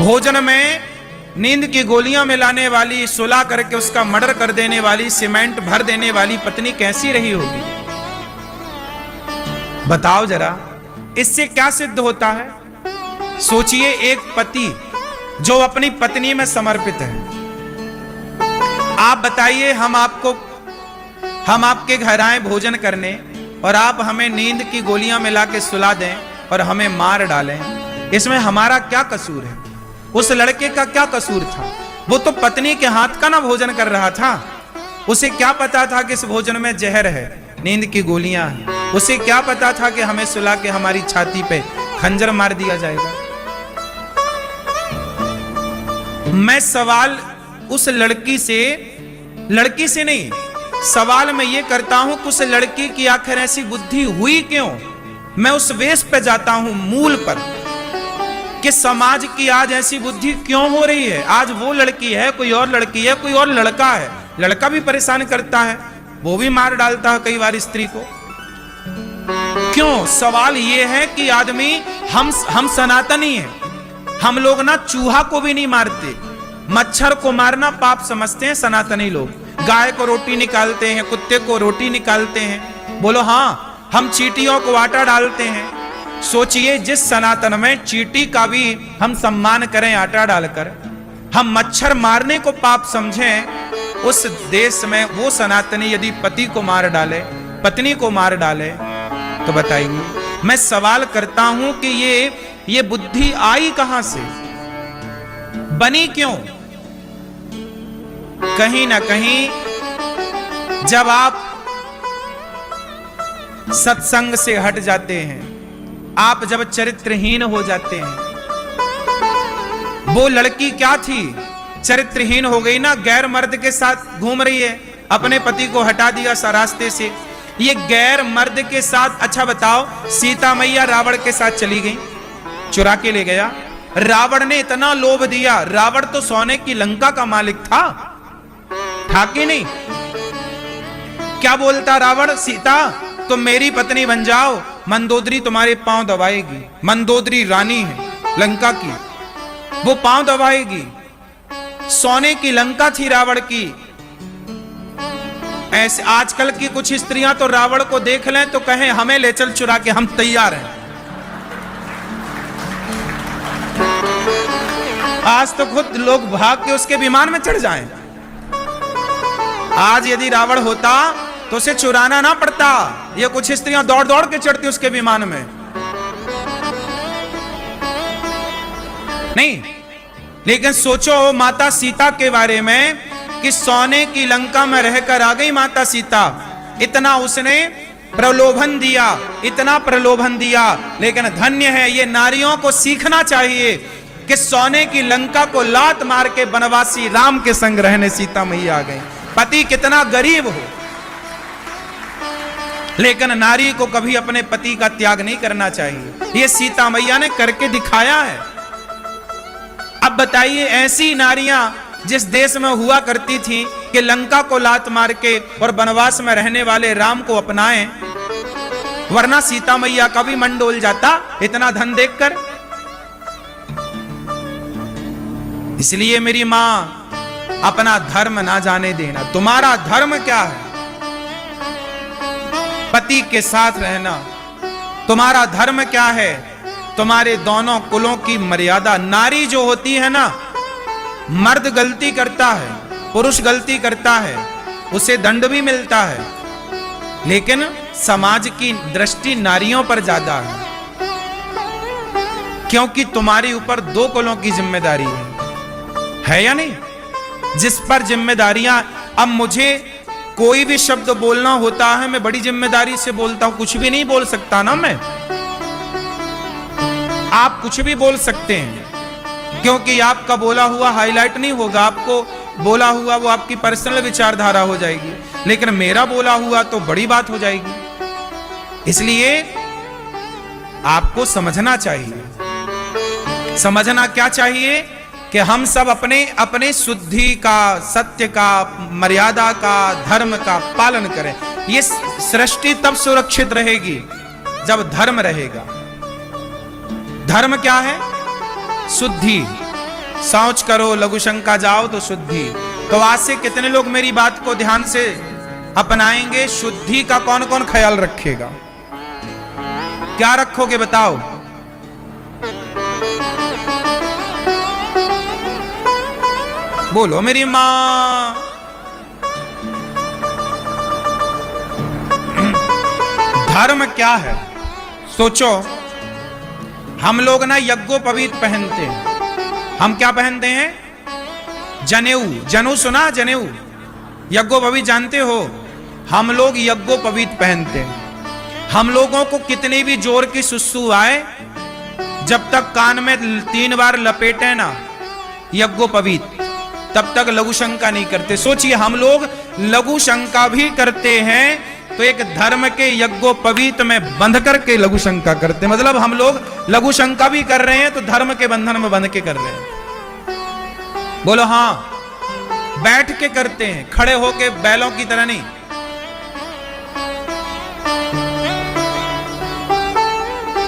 भोजन में नींद की गोलियां मिलाने वाली, सुला करके उसका मर्डर कर देने वाली, सीमेंट भर देने वाली पत्नी कैसी रही होगी? बताओ जरा, इससे क्या सिद्ध होता है? सोचिए, एक पति जो अपनी पत्नी में समर्पित है, आप बताइए, हम आपके घर आए भोजन करने और आप हमें नींद की गोलियां मिला के सुला दें और हमें मार डालें, इसमें हमारा क्या कसूर है? उस लड़के का क्या कसूर था? वो तो पत्नी के हाथ का ना भोजन कर रहा था। उसे क्या पता था कि इस भोजन में जहर है, नींद की गोलियां हैं? उसे क्या पता था कि हमें सुला के हमारी छाती पे खंजर मार दिया जाएगा? मैं सवाल उस लड़की से नहीं, सवाल मैं ये करता हूं कि उस लड़की की आखिर ऐसी बुद्धि हुई क्यों? मैं उस वेश पे जाता हूं, मूल पर, कि समाज की आज ऐसी बुद्धि क्यों हो रही है? आज वो लड़की है, कोई और लड़की है, कोई और लड़का है, लड़का भी परेशान करता है, वो भी मार डालता है कई बार स्त्री को। क्यों? सवाल ये है कि आदमी, हम सनातनी हैं, हम लोग ना चूहा को भी नहीं मारते, मच्छर को मारना पाप समझते हैं सनातनी लोग। गाय को रोटी निकालते हैं, कुत्ते को रोटी निकालते हैं, बोलो हाँ, हम चींटियों को आटा डालते हैं। सोचिए, जिस सनातन में चींटी का भी हम सम्मान करें आटा डालकर, हम मच्छर मारने को पाप समझें, उस देश में वो सनातनी यदि पति को मार डाले, पत्नी को मार डाले, तो बताइए। मैं सवाल करता हूं कि ये बुद्धि आई कहां से, बनी क्यों? कहीं ना कहीं जब आप सत्संग से हट जाते हैं, आप जब चरित्रहीन हो जाते हैं, वो लड़की क्या थी? चरित्रहीन हो गई ना, गैर मर्द के साथ घूम रही है, अपने पति को हटा दिया रास्ते से, ये गैर मर्द के साथ। अच्छा बताओ, सीता मैया रावण के साथ चली गई, चुरा के ले गया, रावण ने इतना लोभ दिया, रावण तो सोने की लंका का मालिक था कि नहीं? क्या बोलता रावण? सीता तुम मेरी पत्नी बन जाओ, मंदोदरी तुम्हारे पांव दबाएगी, मंदोदरी रानी है लंका की, वो पांव दबाएगी। सोने की लंका थी रावण की। ऐसे आजकल की कुछ स्त्रियां तो रावण को देख लें तो कहें हमें ले चल चुरा के, हम तैयार हैं। आज तो खुद लोग भाग के उसके विमान में चढ़ जाएं। आज यदि रावण होता तो उसे चुराना ना पड़ता, ये कुछ स्त्रियां दौड़ दौड़ के चढ़ती उसके विमान में। नहीं, लेकिन सोचो माता सीता के बारे में कि सोने की लंका में रहकर आ गई माता सीता, इतना उसने प्रलोभन दिया, इतना प्रलोभन दिया। लेकिन धन्य है, ये नारियों को सीखना चाहिए कि सोने की लंका को लात मार के वनवासी राम के संग रहने सीता मैया आ गई। पति कितना गरीब हो, लेकिन नारी को कभी अपने पति का त्याग नहीं करना चाहिए। ये सीता मैया ने करके दिखाया है। अब बताइए, ऐसी नारियां जिस देश में हुआ करती थी कि लंका को लात मार के और वनवास में रहने वाले राम को अपनाएं, वरना सीता मैया का भी मन डोल जाता इतना धन देखकर। इसलिए मेरी मां, अपना धर्म ना जाने देना। तुम्हारा धर्म क्या है? पति के साथ रहना। तुम्हारा धर्म क्या है? तुम्हारे दोनों कुलों की मर्यादा। नारी जो होती है ना, मर्द गलती करता है, पुरुष गलती करता है, उसे दंड भी मिलता है, लेकिन समाज की दृष्टि नारियों पर ज्यादा है, क्योंकि तुम्हारे ऊपर दो कुलों की जिम्मेदारी है या नहीं? जिस पर जिम्मेदारियां, अब मुझे कोई भी शब्द बोलना होता है, मैं बड़ी जिम्मेदारी से बोलता हूं, कुछ भी नहीं बोल सकता ना मैं। आप कुछ भी बोल सकते हैं, क्योंकि आपका बोला हुआ हाईलाइट नहीं होगा, आपको बोला हुआ वो आपकी पर्सनल विचारधारा हो जाएगी, लेकिन मेरा बोला हुआ तो बड़ी बात हो जाएगी। इसलिए आपको समझना चाहिए। समझना क्या चाहिए कि हम सब अपने अपने शुद्धि का, सत्य का, मर्यादा का, धर्म का पालन करें। ये सृष्टि तब सुरक्षित रहेगी जब धर्म रहेगा। धर्म क्या है? शुद्धि। शौच करो लघु शंका जाओ तो शुद्धि। तो आज से कितने लोग मेरी बात को ध्यान से अपनाएंगे? शुद्धि का कौन कौन ख्याल रखेगा? क्या रखोगे बताओ? बोलो मेरी मां। धर्म क्या है? सोचो, हम लोग ना यज्ञोपवीत पहनते हैं। हम क्या पहनते हैं? जनेऊ। जनेऊ सुना? जनेऊ यज्ञोपवीत जानते हो? हम लोग यज्ञोपवीत पहनते हैं। हम लोगों को कितनी भी जोर की सुसु आए, जब तक कान में 3 बार लपेटे ना यज्ञोपवीत, तब तक लघु शंका नहीं करते। सोचिए, हम लोग लघु शंका भी करते हैं तो एक धर्म के यज्ञोपवीत में बंध करके लघु शंका करते हैं। मतलब हम लोग लघु शंका भी कर रहे हैं तो धर्म के बंधन में बंध के कर रहे हैं। बोलो हां। बैठ के करते हैं, खड़े होके बैलों की तरह नहीं।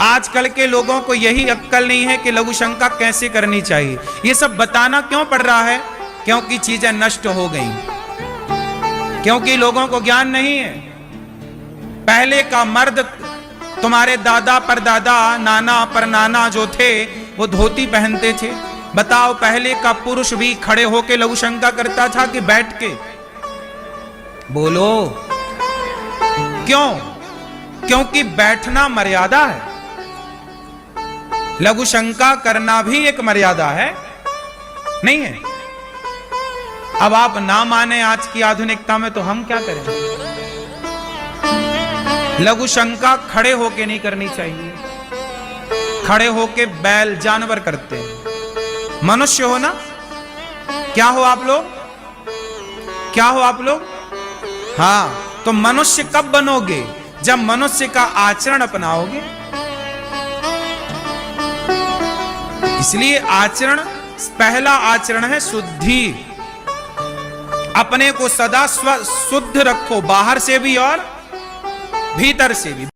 आजकल के लोगों को यही अक्कल नहीं है कि लघु शंका कैसे करनी चाहिए। ये सब बताना क्यों पड़ रहा है? क्योंकि चीजें नष्ट हो गई, क्योंकि लोगों को ज्ञान नहीं है। पहले का मर्द, तुम्हारे दादा परदादा, नाना परनाना जो थे, वो धोती पहनते थे। बताओ, पहले का पुरुष भी खड़े होके लघु शंका करता था कि बैठ के? बोलो क्यों? क्योंकि बैठना मर्यादा है। लघु शंका करना भी एक मर्यादा है, नहीं है? अब आप ना माने आज की आधुनिकता में, तो हम क्या करें? लघु शंका खड़े होके नहीं करनी चाहिए। खड़े होके बैल जानवर करते हैं। मनुष्य हो ना? क्या हो आप लोग? क्या हो आप लोग? हां, तो मनुष्य कब बनोगे? जब मनुष्य का आचरण अपनाओगे। इसलिए आचरण, पहला आचरण है शुद्धि। अपने को सदा शुद्ध रखो, बाहर से भी और भीतर से भी।